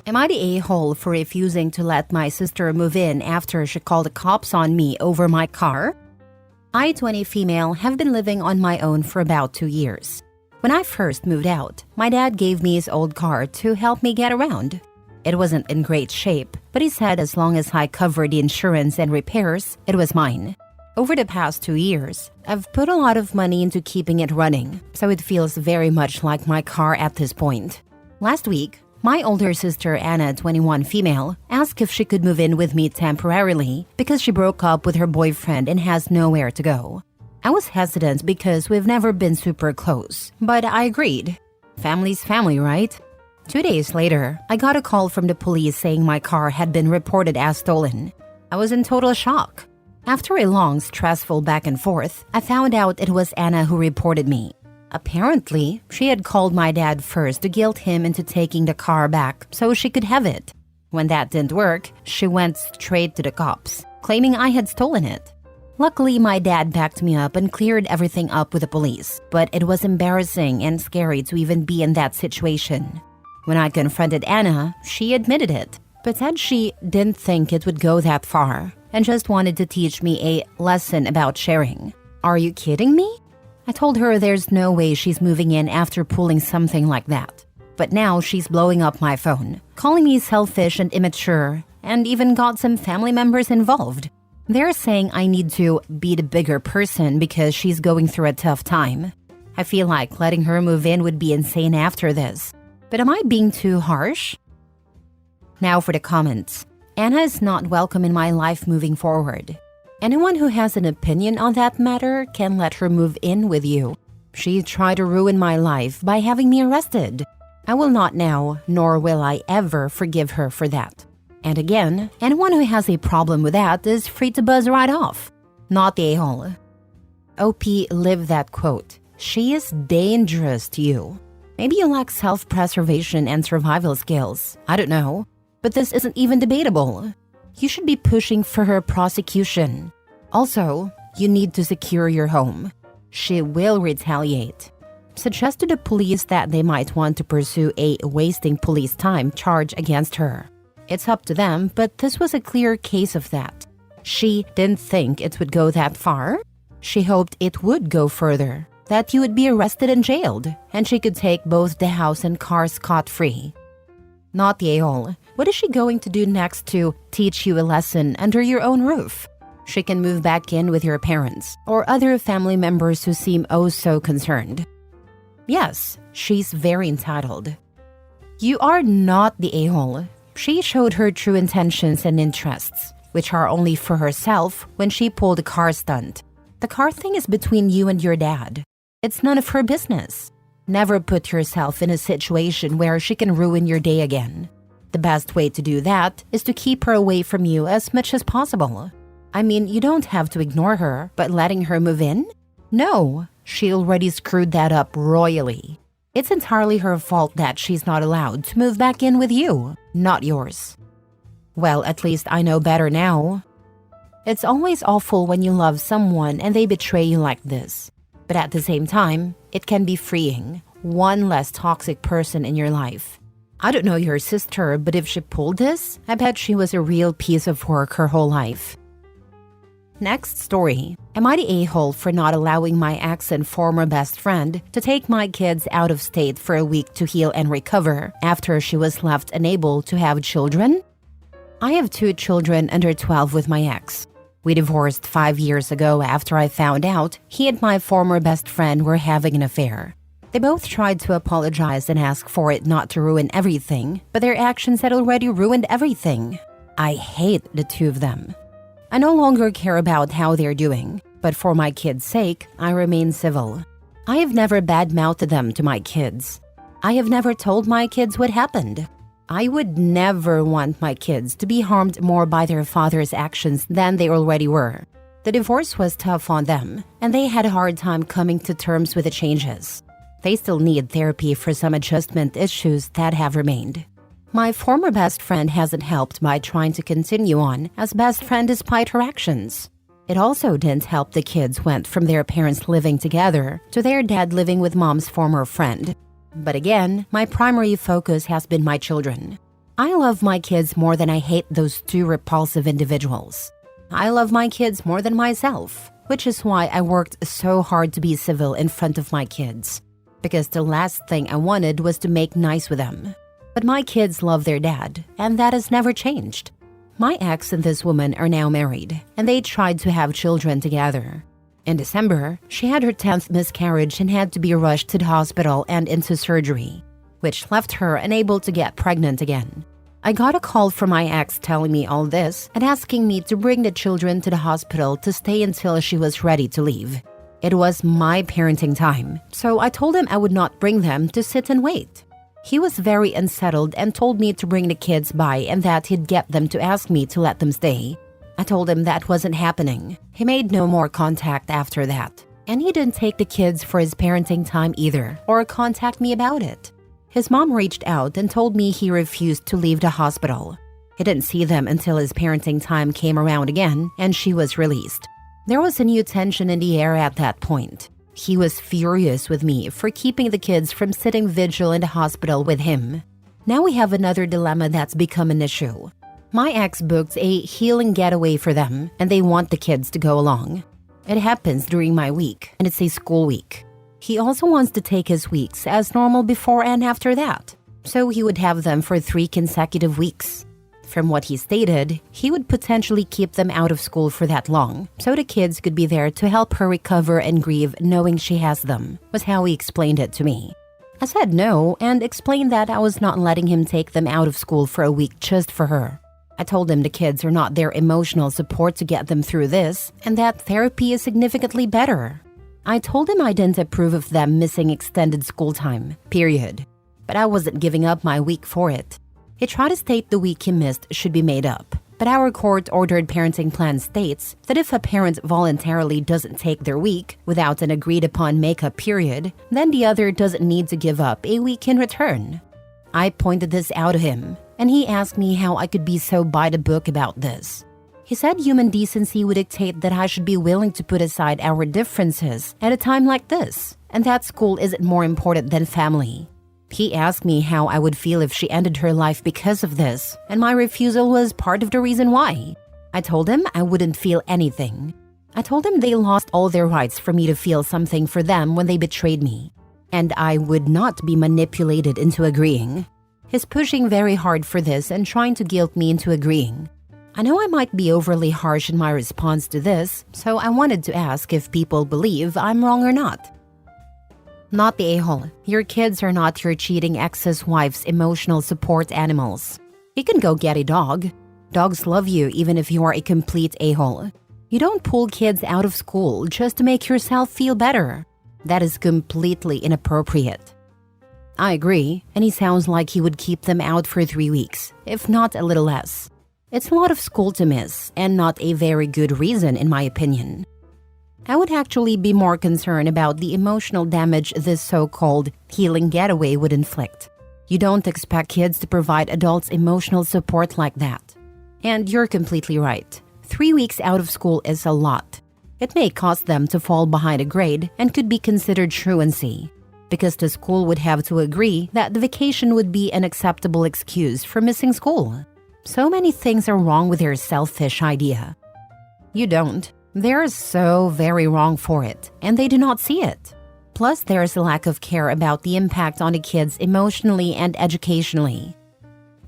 Am I the a-hole for refusing to let my sister move in after she called the cops on me over my car? I, 20 female, have been living on my own for about 2 years. When I first moved out, my dad gave me his old car to help me get around. It wasn't in great shape, but he said as long as I covered the insurance and repairs, it was mine. Over the past 2 years, I've put a lot of money into keeping it running, so it feels very much like my car at this point. Last week, my older sister Anna, 21 female, asked if she could move in with me temporarily because she broke up with her boyfriend and has nowhere to go. I was hesitant because we've never been super close, but I agreed. Family's family, right? 2 days later, I got a call from the police saying my car had been reported as stolen. I was in total shock. After a long, stressful back and forth, I found out it was Anna who reported me. Apparently, she had called my dad first to guilt him into taking the car back so she could have it. When that didn't work, she went straight to the cops, claiming I had stolen it. Luckily, my dad backed me up and cleared everything up with the police, but it was embarrassing and scary to even be in that situation. When I confronted Anna, she admitted it, but said she didn't think it would go that far and just wanted to teach me a lesson about sharing. Are you kidding me? I told her there's no way she's moving in after pulling something like that. But now she's blowing up my phone, calling me selfish and immature, and even got some family members involved. They're saying I need to be the bigger person because she's going through a tough time. I feel like letting her move in would be insane after this. But am I being too harsh? Now for the comments. Anna is not welcome in my life moving forward. Anyone who has an opinion on that matter can let her move in with you. She tried to ruin my life by having me arrested. I will not now, nor will I ever forgive her for that. And again, anyone who has a problem with that is free to buzz right off. Not the a-hole. OP lived that quote. She is dangerous to you. Maybe you lack self-preservation and survival skills. I don't know. But this isn't even debatable. You should be pushing for her prosecution. Also, you need to secure your home. She will retaliate. Suggest to the police that they might want to pursue a wasting police time charge against her. It's up to them, but this was a clear case of that. She didn't think it would go that far. She hoped it would go further, that you would be arrested and jailed, and she could take both the house and car scot-free. Not the a-hole. What is she going to do next to teach you a lesson under your own roof? She can move back in with your parents or other family members who seem oh so concerned. Yes, she's very entitled. You are not the a-hole. She showed her true intentions and interests, which are only for herself when she pulled a car stunt. The car thing is between you and your dad. It's none of her business. Never put yourself in a situation where she can ruin your day again. The best way to do that is to keep her away from you as much as possible. I mean, you don't have to ignore her, but letting her move in? No, she already screwed that up royally. It's entirely her fault that she's not allowed to move back in with you, not yours. Well, at least I know better now. It's always awful when you love someone and they betray you like this. But at the same time, it can be freeing. One less toxic person in your life. I don't know your sister, but if she pulled this, I bet she was a real piece of work her whole life. Next story. Am I the a-hole for not allowing my ex and former best friend to take my kids out of state for a week to heal and recover after she was left unable to have children? I have 2 children under 12 with my ex. We divorced 5 years ago after I found out he and my former best friend were having an affair. They both tried to apologize and ask for it not to ruin everything, but their actions had already ruined everything. I hate the 2 of them. I no longer care about how they're doing, but for my kids' sake, I remain civil. I have never badmouthed them to my kids. I have never told my kids what happened. I would never want my kids to be harmed more by their father's actions than they already were. The divorce was tough on them, and they had a hard time coming to terms with the changes. They still need therapy for some adjustment issues that have remained. My former best friend hasn't helped by trying to continue on as best friend despite her actions. It also didn't help the kids went from their parents living together to their dad living with mom's former friend. But again, my primary focus has been my children. I love my kids more than I hate those two repulsive individuals. I love my kids more than myself, which is why I worked so hard to be civil in front of my kids. Because the last thing I wanted was to make nice with them. But my kids love their dad, and that has never changed. My ex and this woman are now married, and they tried to have children together. In December, she had her 10th miscarriage and had to be rushed to the hospital and into surgery, which left her unable to get pregnant again. I got a call from my ex telling me all this and asking me to bring the children to the hospital to stay until she was ready to leave. It was my parenting time, so I told him I would not bring them to sit and wait. He was very unsettled and told me to bring the kids by and that he'd get them to ask me to let them stay. I told him that wasn't happening. He made no more contact after that. And he didn't take the kids for his parenting time either, or contact me about it. His mom reached out and told me he refused to leave the hospital. He didn't see them until his parenting time came around again and she was released. There was a new tension in the air at that point. He was furious with me for keeping the kids from sitting vigil in the hospital with him. Now we have another dilemma that's become an issue. My ex booked a healing getaway for them and they want the kids to go along. It happens during my week and it's a school week. He also wants to take his weeks as normal before and after that, so he would have them for 3 consecutive weeks. From what he stated, he would potentially keep them out of school for that long, so the kids could be there to help her recover and grieve knowing she has them, was how he explained it to me. I said no and explained that I was not letting him take them out of school for a week just for her. I told him the kids are not their emotional support to get them through this and that therapy is significantly better. I told him I didn't approve of them missing extended school time, period. But I wasn't giving up my week for it. He tried to state the week he missed should be made up, but our court-ordered parenting plan states that if a parent voluntarily doesn't take their week without an agreed-upon make-up period, then the other doesn't need to give up a week in return. I pointed this out to him, and he asked me how I could be so by the book about this. He said human decency would dictate that I should be willing to put aside our differences at a time like this, and that school isn't more important than family. He asked me how I would feel if she ended her life because of this, and my refusal was part of the reason why. I told him I wouldn't feel anything. I told him they lost all their rights for me to feel something for them when they betrayed me, and I would not be manipulated into agreeing. He's pushing very hard for this and trying to guilt me into agreeing. I know I might be overly harsh in my response to this, so I wanted to ask if people believe I'm wrong or not. Not the a-hole. Your kids are not your cheating ex's wife's emotional support animals. You can go get a dog. Dogs love you even if you are a complete a-hole. You don't pull kids out of school just to make yourself feel better. That is completely inappropriate. I agree, and he sounds like he would keep them out for 3 weeks, if not a little less. It's a lot of school to miss, and not a very good reason in my opinion. I would actually be more concerned about the emotional damage this so-called healing getaway would inflict. You don't expect kids to provide adults emotional support like that. And you're completely right. 3 weeks out of school is a lot. It may cause them to fall behind a grade and could be considered truancy, because the school would have to agree that the vacation would be an acceptable excuse for missing school. So many things are wrong with your selfish idea. You don't. They're so very wrong for it, and they do not see it. Plus, there's a lack of care about the impact on the kids emotionally and educationally.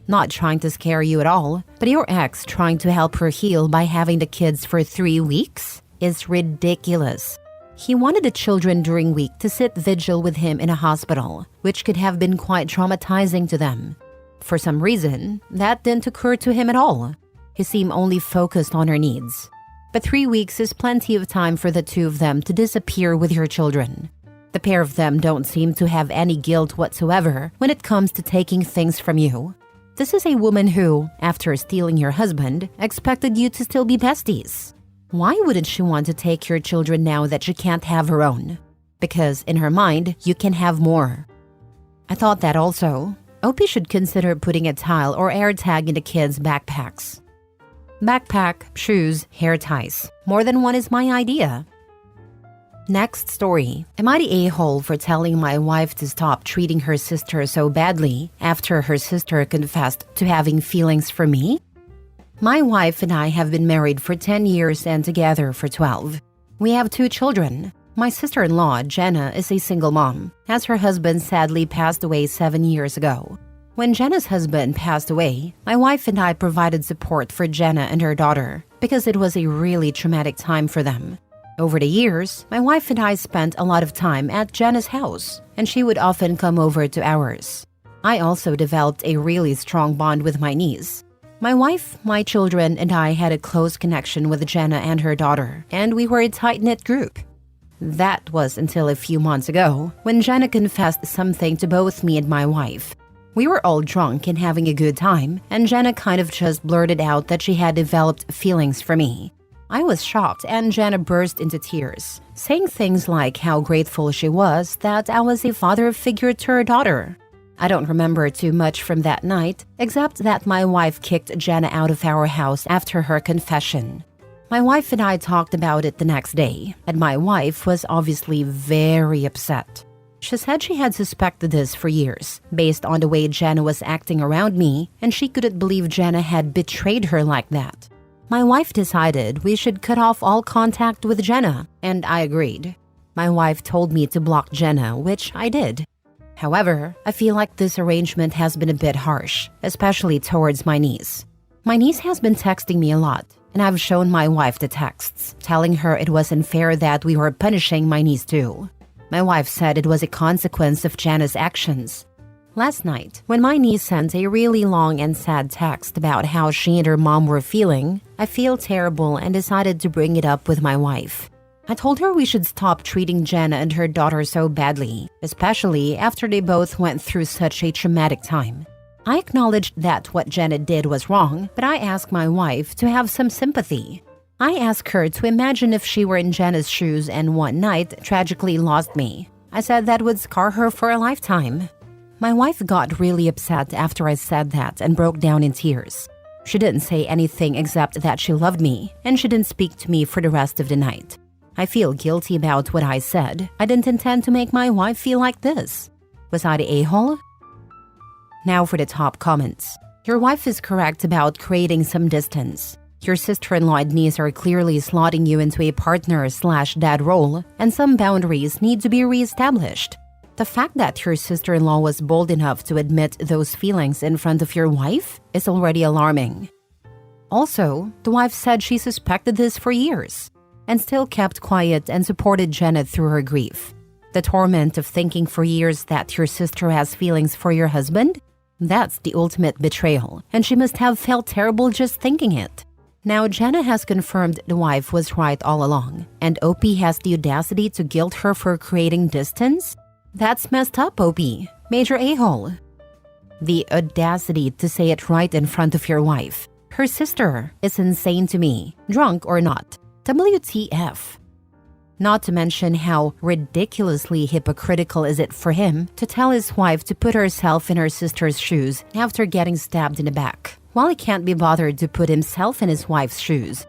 Not trying to scare you at all, but your ex trying to help her heal by having the kids for 3 weeks is ridiculous. He wanted the children during week to sit vigil with him in a hospital, which could have been quite traumatizing to them. For some reason, that didn't occur to him at all. He seemed only focused on her needs. But 3 weeks is plenty of time for the two of them to disappear with your children. The pair of them don't seem to have any guilt whatsoever when it comes to taking things from you. This is a woman who, after stealing your husband, expected you to still be besties. Why wouldn't she want to take your children now that she can't have her own? Because in her mind, you can have more. I thought that also. OP should consider putting a tile or air tag in the kids' backpacks. Backpack, shoes, hair ties. More than one is my idea. Next story. Am I the a-hole for telling my wife to stop treating her sister so badly after her sister confessed to having feelings for me? My wife and I have been married for 10 years and together for 12. We have 2 children. My sister-in-law, Jenna, is a single mom, as her husband sadly passed away 7 years ago. When Jenna's husband passed away, my wife and I provided support for Jenna and her daughter because it was a really traumatic time for them. Over the years, my wife and I spent a lot of time at Jenna's house, and she would often come over to ours. I also developed a really strong bond with my niece. My wife, my children, and I had a close connection with Jenna and her daughter, and we were a tight-knit group. That was until a few months ago, when Jenna confessed something to both me and my wife. We were all drunk and having a good time, and Jenna kind of just blurted out that she had developed feelings for me. I was shocked, and Jenna burst into tears, saying things like how grateful she was that I was a father figure to her daughter. I don't remember too much from that night, except that my wife kicked Jenna out of our house after her confession. My wife and I talked about it the next day, and my wife was obviously very upset. She said she had suspected this for years, based on the way Jenna was acting around me, and she couldn't believe Jenna had betrayed her like that. My wife decided we should cut off all contact with Jenna, and I agreed. My wife told me to block Jenna, which I did. However, I feel like this arrangement has been a bit harsh, especially towards my niece. My niece has been texting me a lot, and I've shown my wife the texts, telling her it was unfair that we were punishing my niece too. My wife said it was a consequence of Jenna's actions. Last night, when my niece sent a really long and sad text about how she and her mom were feeling, I feel terrible and decided to bring it up with my wife. I told her we should stop treating Jenna and her daughter so badly, especially after they both went through such a traumatic time. I acknowledged that what Jenna did was wrong, but I asked my wife to have some sympathy. I asked her to imagine if she were in Jenna's shoes and one night tragically lost me. I said that would scar her for a lifetime. My wife got really upset after I said that and broke down in tears. She didn't say anything except that she loved me, and she didn't speak to me for the rest of the night. I feel guilty about what I said. I didn't intend to make my wife feel like this. Was I the a-hole? Now for the top comments. Your wife is correct about creating some distance. Your sister-in-law and niece are clearly slotting you into a partner/dad role, and some boundaries need to be reestablished. The fact that your sister-in-law was bold enough to admit those feelings in front of your wife is already alarming. Also, the wife said she suspected this for years, and still kept quiet and supported Jenna through her grief. The torment of thinking for years that your sister has feelings for your husband? That's the ultimate betrayal, and she must have felt terrible just thinking it. Now Jenna has confirmed the wife was right all along, and OP has the audacity to guilt her for creating distance? That's messed up, OP. Major a-hole. The audacity to say it right in front of your wife. Her sister is insane to me, drunk or not. WTF. Not to mention how ridiculously hypocritical is it for him to tell his wife to put herself in her sister's shoes after getting stabbed in the back, while he can't be bothered to put himself in his wife's shoes.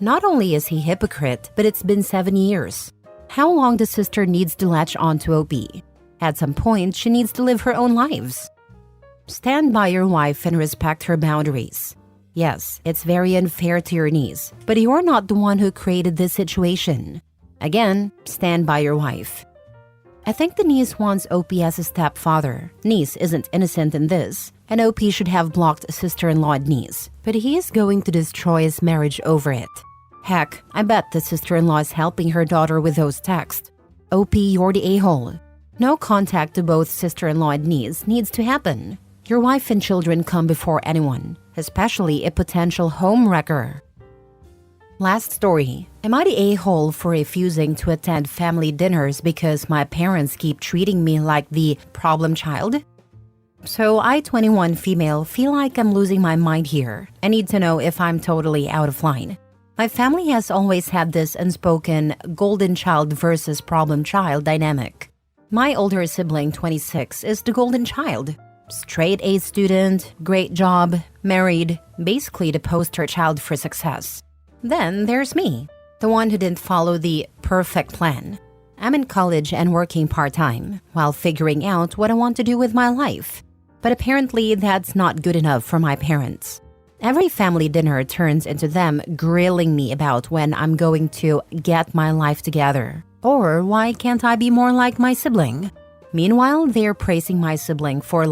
Not only is he hypocrite, but it's been 7 years. How long the sister needs to latch on to OP? At some point, she needs to live her own lives. Stand by your wife and respect her boundaries. Yes, it's very unfair to your niece, but you're not the one who created this situation. Again, stand by your wife. I think the niece wants OP as a stepfather. Niece isn't innocent in this, and OP should have blocked sister-in-law and niece, but he is going to destroy his marriage over it. Heck, I bet the sister-in-law is helping her daughter with those texts. OP, you're the a-hole. No contact to both sister-in-law and niece needs to happen. Your wife and children come before anyone, especially a potential home wrecker. Last story. Am I the a-hole for refusing to attend family dinners because my parents keep treating me like the problem child? So I, 21 female, feel like I'm losing my mind here. I need to know if I'm totally out of line. My family has always had this unspoken golden child versus problem child dynamic. My older sibling, 26, is the golden child. Straight A student, great job, married, basically the poster child for success. Then there's me. The one who didn't follow the perfect plan. I'm in college and working part-time while figuring out what I want to do with my life. But apparently that's not good enough for my parents. Every family dinner turns into them grilling me about when I'm going to get my life together. Or why can't I be more like my sibling? Meanwhile, they're praising my sibling for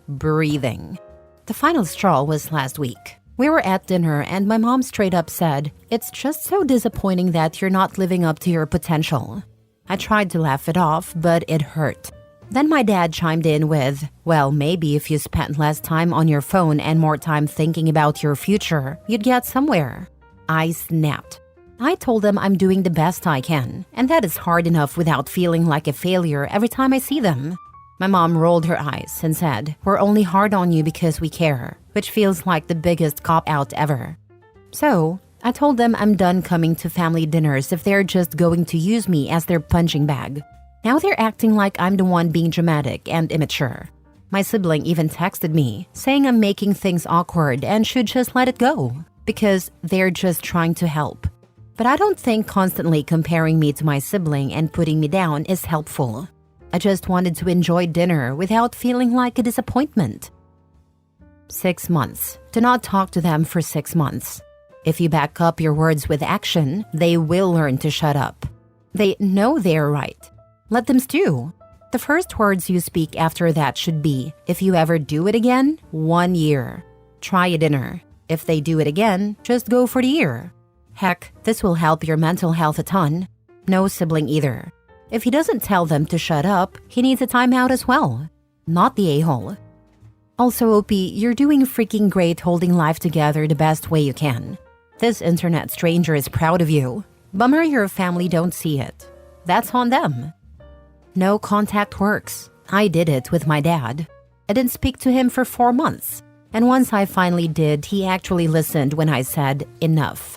breathing. The final straw was last week. We were at dinner and my mom straight up said, "It's just so disappointing that you're not living up to your potential." I tried to laugh it off, but it hurt. Then my dad chimed in with, "Well, maybe if you spent less time on your phone and more time thinking about your future, you'd get somewhere." I snapped. I told them I'm doing the best I can, and that is hard enough without feeling like a failure every time I see them. My mom rolled her eyes and said, "We're only hard on you because we care," which feels like the biggest cop-out ever. So, I told them I'm done coming to family dinners if they're just going to use me as their punching bag. Now they're acting like I'm the one being dramatic and immature. My sibling even texted me, saying I'm making things awkward and should just let it go, because they're just trying to help. But I don't think constantly comparing me to my sibling and putting me down is helpful. I just wanted to enjoy dinner without feeling like a disappointment. 6 months. Do not talk to them for 6 months. If you back up your words with action, they will learn to shut up. They know they're right. Let them stew. The first words you speak after that should be, "If you ever do it again, 1 year. Try a dinner. If they do it again, just go for the year." Heck, this will help your mental health a ton. No sibling either. If he doesn't tell them to shut up, he needs a timeout as well. Not the a-hole. Also, OP, you're doing freaking great holding life together the best way you can. This internet stranger is proud of you. Bummer your family don't see it. That's on them. No contact works. I did it with my dad. I didn't speak to him for 4 months. And once I finally did, he actually listened when I said, "Enough."